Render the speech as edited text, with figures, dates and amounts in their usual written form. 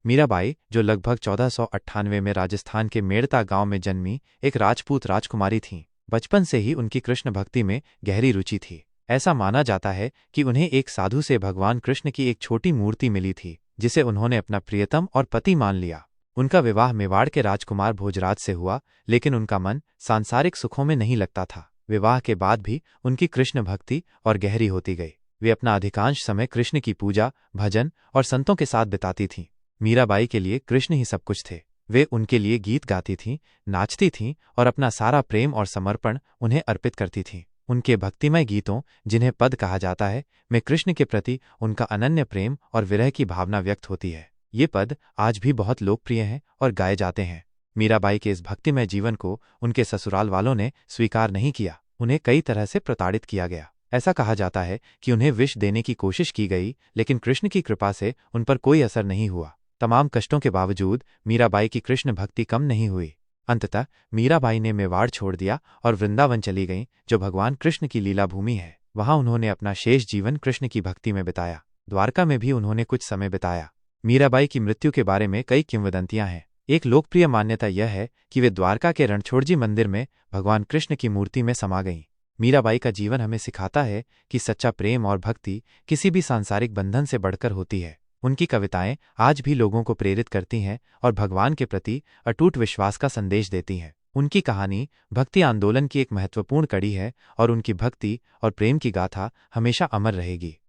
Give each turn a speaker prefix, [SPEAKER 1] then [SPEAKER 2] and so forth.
[SPEAKER 1] मीराबाई, जो लगभग 1498 में राजस्थान के मेड़ता गांव में जन्मी एक राजपूत राजकुमारी थीं, बचपन से ही उनकी कृष्ण भक्ति में गहरी रुचि थी। ऐसा माना जाता है कि उन्हें एक साधु से भगवान कृष्ण की एक छोटी मूर्ति मिली थी, जिसे उन्होंने अपना प्रियतम और पति मान लिया। उनका विवाह मेवाड़ के राजकुमार भोजराज से हुआ, लेकिन उनका मन सांसारिक सुखों में नहीं लगता था। विवाह के बाद भी उनकी कृष्ण भक्ति और गहरी होती गई। वे अपना अधिकांश समय कृष्ण की पूजा, भजन और संतों के साथ बिताती थीं। मीराबाई के लिए कृष्ण ही सब कुछ थे। वे उनके लिए गीत गाती थीं, नाचती थीं और अपना सारा प्रेम और समर्पण उन्हें अर्पित करती थीं। उनके भक्तिमय गीतों, जिन्हें पद कहा जाता है, में कृष्ण के प्रति उनका अनन्य प्रेम और विरह की भावना व्यक्त होती है। ये पद आज भी बहुत लोकप्रिय हैं और गाए जाते हैं। मीराबाई के इस भक्तिमय जीवन को उनके ससुराल वालों ने स्वीकार नहीं किया। उन्हें कई तरह से प्रताड़ित किया गया। ऐसा कहा जाता है कि उन्हें विष देने की कोशिश की गई, लेकिन कृष्ण की कृपा से उन पर कोई असर नहीं हुआ। तमाम कष्टों के बावजूद मीराबाई की कृष्ण भक्ति कम नहीं हुई। अंततः मीराबाई ने मेवाड़ छोड़ दिया और वृंदावन चली गईं, जो भगवान कृष्ण की लीला भूमि है। वहां उन्होंने अपना शेष जीवन कृष्ण की भक्ति में बिताया। द्वारका में भी उन्होंने कुछ समय बिताया। मीराबाई की मृत्यु के बारे में कई किंवदंतियां हैं। एक लोकप्रिय मान्यता यह है कि वे द्वारका के रणछोड़जी मंदिर में भगवान कृष्ण की मूर्ति में समा गईं। मीराबाई का जीवन हमें सिखाता है कि सच्चा प्रेम और भक्ति किसी भी सांसारिक बंधन से बढ़कर होती है। उनकी कविताएं आज भी लोगों को प्रेरित करती हैं और भगवान के प्रति अटूट विश्वास का संदेश देती हैं। उनकी कहानी भक्ति आंदोलन की एक महत्वपूर्ण कड़ी है और उनकी भक्ति और प्रेम की गाथा हमेशा अमर रहेगी।